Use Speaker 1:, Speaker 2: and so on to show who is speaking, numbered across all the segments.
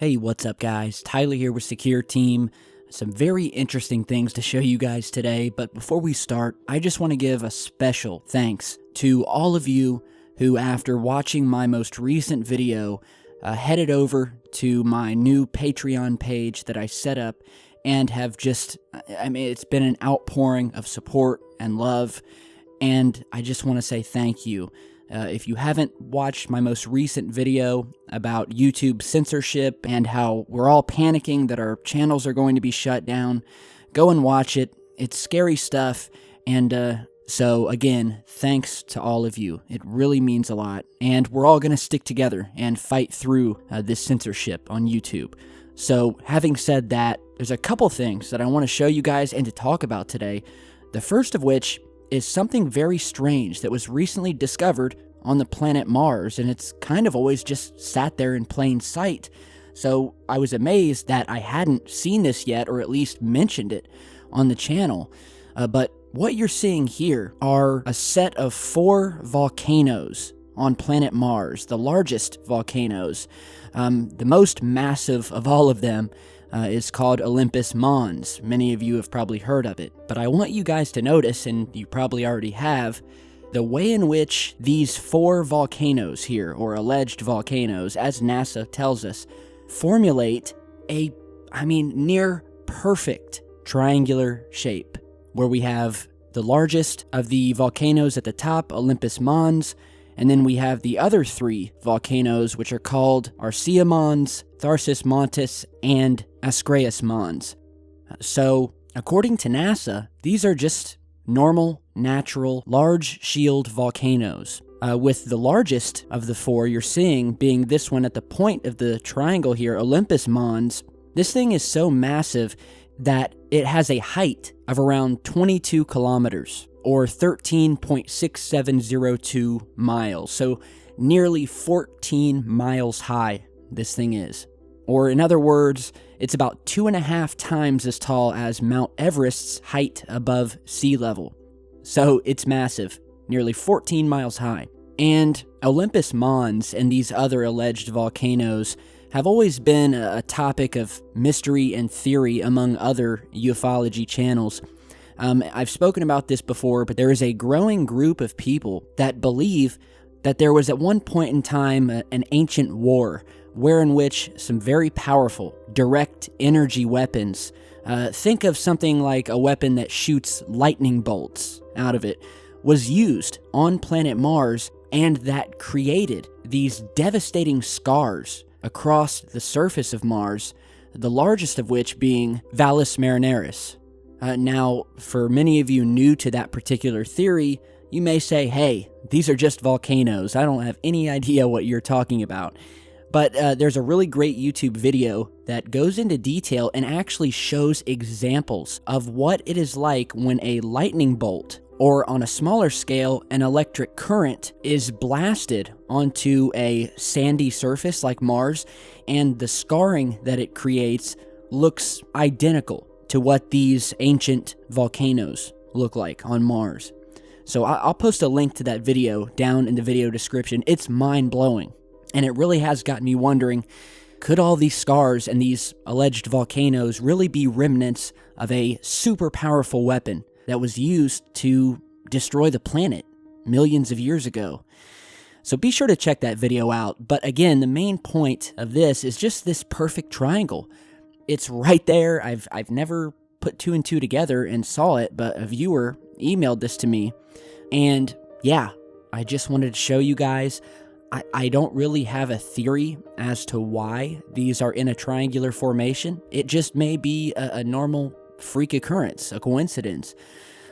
Speaker 1: Hey, what's up guys? Tyler here with Secureteam. Some very interesting things to show you guys today, but before we start, I just want to give a special thanks to all of you who, after watching my most recent video, headed over to my new Patreon page that I set up and have just, it's been an outpouring of support and love, and I just want to say thank you. If you haven't watched my most recent video about YouTube censorship and how we're all panicking that our channels are going to be shut down, go and watch it. It's scary stuff, and so again, thanks to all of you. It really means a lot, and we're all going to stick together and fight through this censorship on YouTube. So having said that, there's a couple things that I want to show you guys and to talk about today. The first of which is something very strange that was recently discovered on the planet Mars, and it's kind of always just sat there in plain sight. So I was amazed that I hadn't seen this yet, or at least mentioned it on the channel. But what you're seeing here are a set of 4 volcanoes on planet Mars, the largest volcanoes. The most massive of all of them is called Olympus Mons. Many of you have probably heard of it, but I want you guys to notice, and you probably already have, the way in which these 4 volcanoes here, or alleged volcanoes, as NASA tells us, formulate a, near perfect triangular shape, where we have the largest of the volcanoes at the top, Olympus Mons, and then we have the other 3 volcanoes, which are called Arsia Mons, Tharsis Montes, and Ascraeus Mons. So, according to NASA, these are just normal, natural, large shield volcanoes, with the largest of the 4 you're seeing being this one at the point of the triangle here, Olympus Mons. This thing is so massive that it has a height of around 22 kilometers, or 13.6702 miles, so nearly 14 miles high this thing is. Or in other words, it's about 2.5 times as tall as Mount Everest's height above sea level. So it's massive, nearly 14 miles high. And Olympus Mons and these other alleged volcanoes have always been a topic of mystery and theory among other ufology channels. I've spoken about this before, but there is a growing group of people that believe that there was at one point in time an ancient war wherein which some very powerful direct energy weapons, think of something like a weapon that shoots lightning bolts out of it, was used on planet Mars, and that created these devastating scars across the surface of Mars, the largest of which being Valles Marineris. Now, for many of you new to that particular theory, you may say, hey, these are just volcanoes. I don't have any idea what you're talking about. But there's a really great YouTube video that goes into detail and actually shows examples of what it is like when a lightning bolt, or on a smaller scale, an electric current, is blasted onto a sandy surface like Mars, and the scarring that it creates looks identical to what these ancient volcanoes look like on Mars. So I'll post a link to that video down in the video description. It's mind-blowing, and it really has gotten me wondering, could all these scars and these alleged volcanoes really be remnants of a super powerful weapon that was used to destroy the planet millions of years ago? So be sure to check that video out. But again, the main point of this is just this perfect triangle. It's right there. I've never put 2 and 2 together and saw it, but a viewer emailed this to me. And yeah, I just wanted to show you guys. I don't really have a theory as to why these are in a triangular formation. It just may be a normal freak occurrence, a coincidence.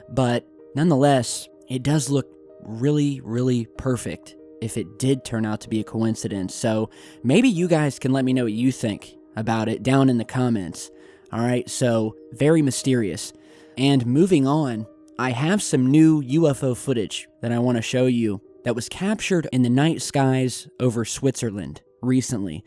Speaker 1: But nonetheless, it does look really, really perfect if it did turn out to be a coincidence. So maybe you guys can let me know what you think about it down in the comments. Alright, so very mysterious. And moving on, I have some new UFO footage that I want to show you that was captured in the night skies over Switzerland recently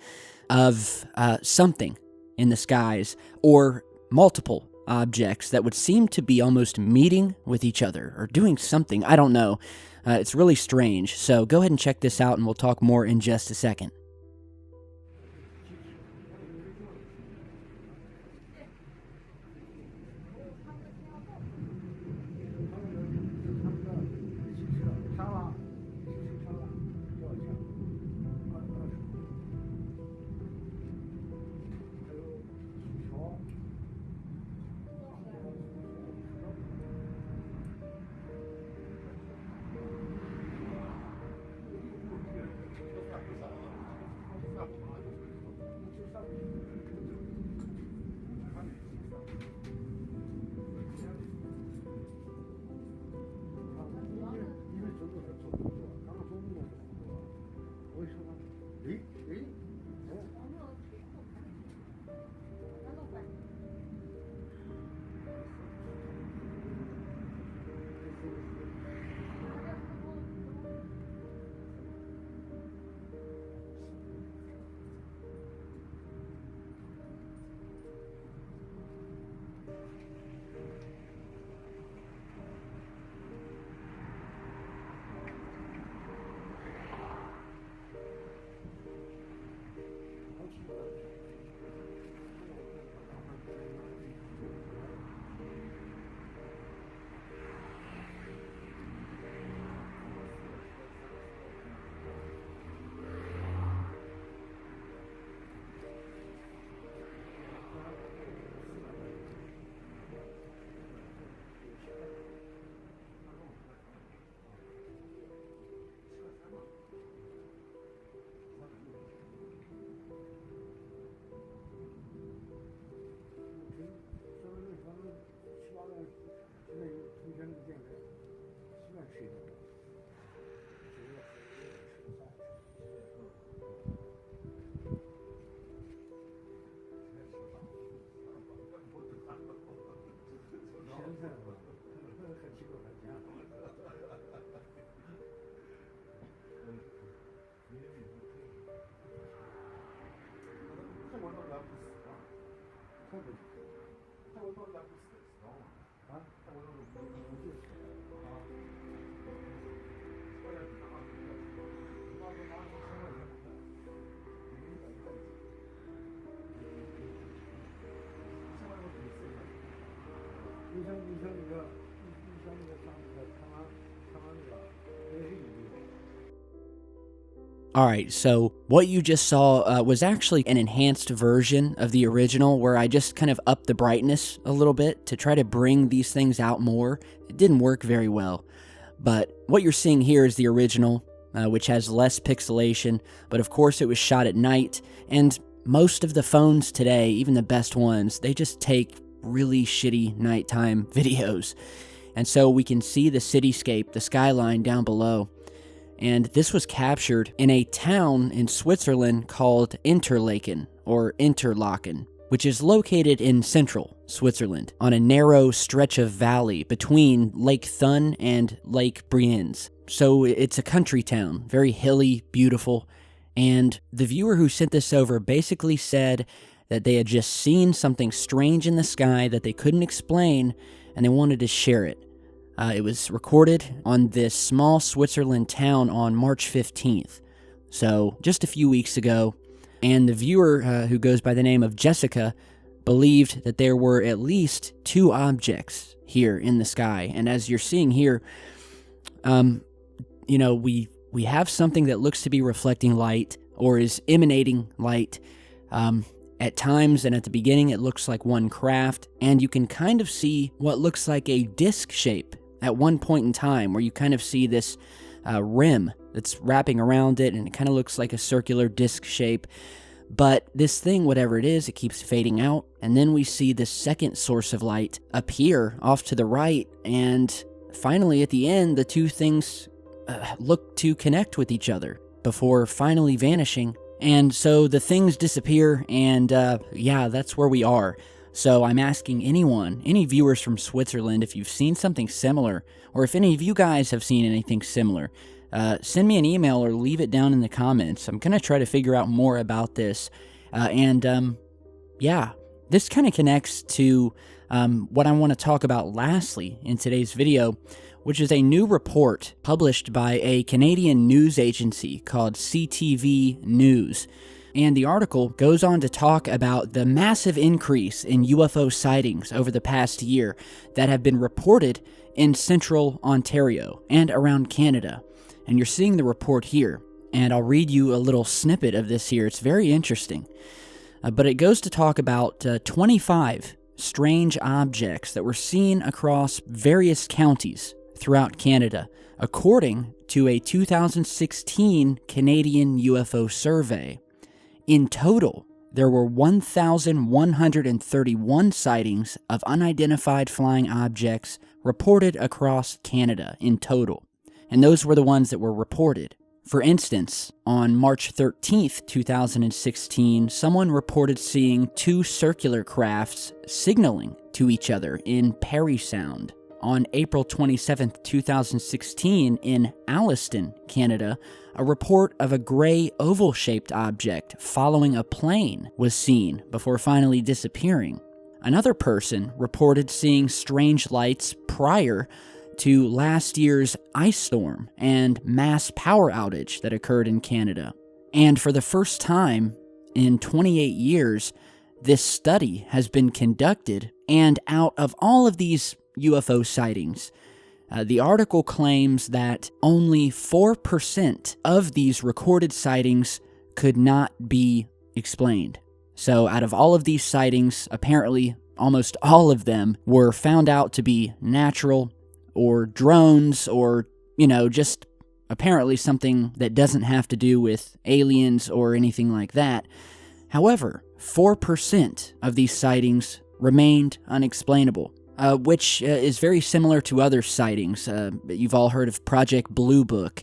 Speaker 1: of something in the skies, or multiple objects that would seem to be almost meeting with each other or doing something. I don't know. It's really strange. So go ahead and check this out and we'll talk more in just a second. Alright, so what you just saw was actually an enhanced version of the original where I just kind of upped the brightness a little bit to try to bring these things out more. It didn't work very well, but what you're seeing here is the original, which has less pixelation, but of course it was shot at night, and most of the phones today, even the best ones, they just take really shitty nighttime videos. And so we can see the cityscape, the skyline down below. And this was captured in a town in Switzerland called Interlaken, or Interlaken, which is located in central Switzerland, on a narrow stretch of valley between Lake Thun and Lake Brienz. So it's a country town, very hilly, beautiful, and the viewer who sent this over basically said that they had just seen something strange in the sky that they couldn't explain, and they wanted to share it. It was recorded on this small Switzerland town on March 15th, so just a few weeks ago, and the viewer, who goes by the name of Jessica, believed that there were at least 2 objects here in the sky, and as you're seeing here, you know, we have something that looks to be reflecting light, or is emanating light. At times, and at the beginning, it looks like one craft, and you can kind of see what looks like a disc shape at one point in time, where you kind of see this rim that's wrapping around it, and it kind of looks like a circular disc shape. But this thing, whatever it is, it keeps fading out, and then we see this second source of light appear off to the right, and finally, at the end, the two things look to connect with each other before finally vanishing. And so the things disappear, and yeah, that's where we are. So I'm asking anyone, any viewers from Switzerland, if you've seen something similar, or if any of you guys have seen anything similar, send me an email or leave it down in the comments. I'm going to try to figure out more about this. Yeah, this kind of connects to what I want to talk about lastly in today's video, which is a new report published by a Canadian news agency called CTV News. And the article goes on to talk about the massive increase in UFO sightings over the past year that have been reported in central Ontario and around Canada. And you're seeing the report here, and I'll read you a little snippet of this here. It's very interesting. But it goes to talk about 25 strange objects that were seen across various counties throughout Canada, according to a 2016 Canadian UFO survey. In total, there were 1,131 sightings of unidentified flying objects reported across Canada in total, and those were the ones that were reported For instance, on March 13th, 2016, someone reported seeing two circular crafts signaling to each other in Parry Sound. On April 27, 2016, in Alliston, Canada, a report of a gray oval-shaped object following a plane was seen before finally disappearing. Another person reported seeing strange lights prior to last year's ice storm and mass power outage that occurred in Canada. And for the first time in 28 years, this study has been conducted, and out of all of these UFO sightings, the article claims that only 4% of these recorded sightings could not be explained. So out of all of these sightings, apparently almost all of them were found out to be natural or drones or, just apparently something that doesn't have to do with aliens or anything like that. However, 4% of these sightings remained unexplainable, which is very similar to other sightings. You've all heard of Project Blue Book,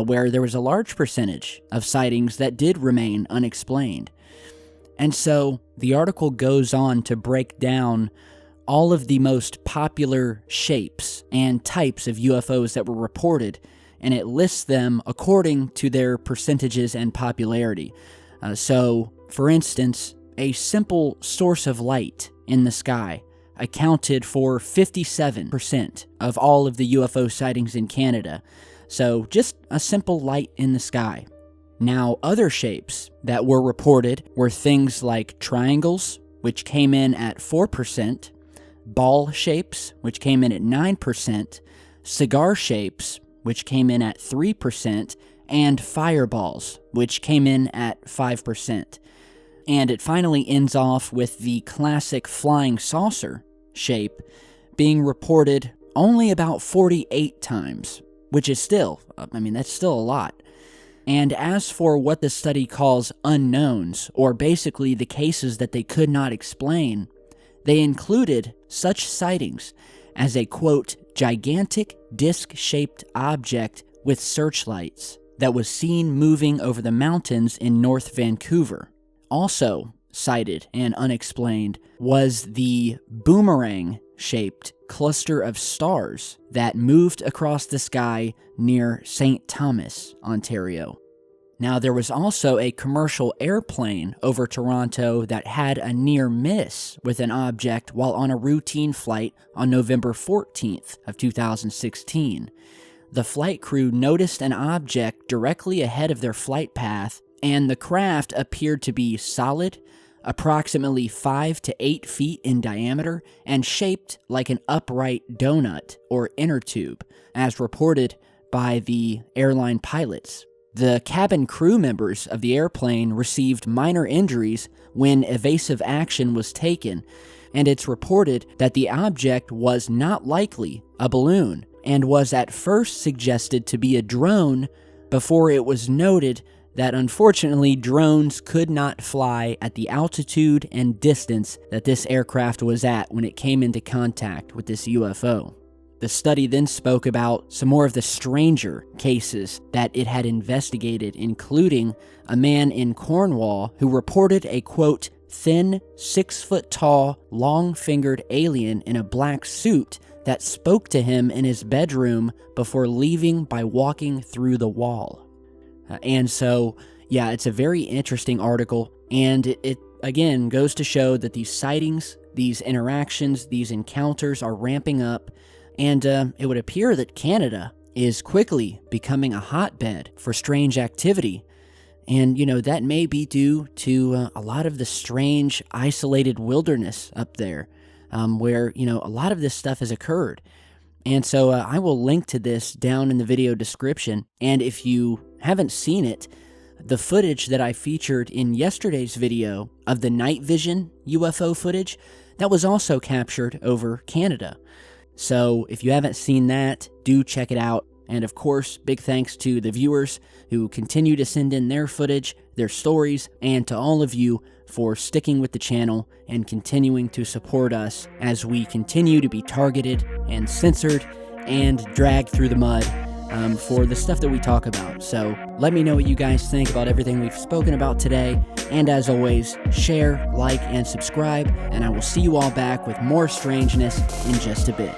Speaker 1: where there was a large percentage of sightings that did remain unexplained. And so the article goes on to break down all of the most popular shapes and types of UFOs that were reported, and it lists them according to their percentages and popularity. So, for instance, a simple source of light in the sky accounted for 57% of all of the UFO sightings in Canada. So, just a simple light in the sky. Now, other shapes that were reported were things like triangles, which came in at 4%, ball shapes, which came in at 9%, cigar shapes, which came in at 3%, and fireballs, which came in at 5%. And it finally ends off with the classic flying saucer shape being reported only about 48 times, which is still, that's still a lot. And as for what the study calls unknowns, or basically the cases that they could not explain, they included such sightings as a, quote, gigantic disc-shaped object with searchlights that was seen moving over the mountains in North Vancouver. Also cited and unexplained was the boomerang-shaped cluster of stars that moved across the sky near St. Thomas, Ontario. Now, there was also a commercial airplane over Toronto that had a near miss with an object while on a routine flight on November 14th of 2016. The flight crew noticed an object directly ahead of their flight path, and the craft appeared to be solid, approximately 5 to 8 feet in diameter, and shaped like an upright donut or inner tube, as reported by the airline pilots. The cabin crew members of the airplane received minor injuries when evasive action was taken, and it's reported that the object was not likely a balloon and was at first suggested to be a drone before it was noted that unfortunately drones could not fly at the altitude and distance that this aircraft was at when it came into contact with this UFO. The study then spoke about some more of the stranger cases that it had investigated, including a man in Cornwall who reported a, quote, thin, 6-foot-tall, long-fingered alien in a black suit that spoke to him in his bedroom before leaving by walking through the wall. And so, yeah, it's a very interesting article, and it again goes to show that these sightings, these interactions, these encounters are ramping up. And it would appear that Canada is quickly becoming a hotbed for strange activity. And, that may be due to a lot of the strange, isolated wilderness up there, where, a lot of this stuff has occurred. And so I will link to this down in the video description. And if you haven't seen it, the footage that I featured in yesterday's video of the night vision UFO footage, that was also captured over Canada. So if you haven't seen that, do check it out. And of course, big thanks to the viewers who continue to send in their footage, their stories, and to all of you for sticking with the channel and continuing to support us as we continue to be targeted and censored and dragged through the mud for the stuff that we talk about. So let me know what you guys think about everything we've spoken about today. And as always, share, like, and subscribe, and I will see you all back with more strangeness in just a bit.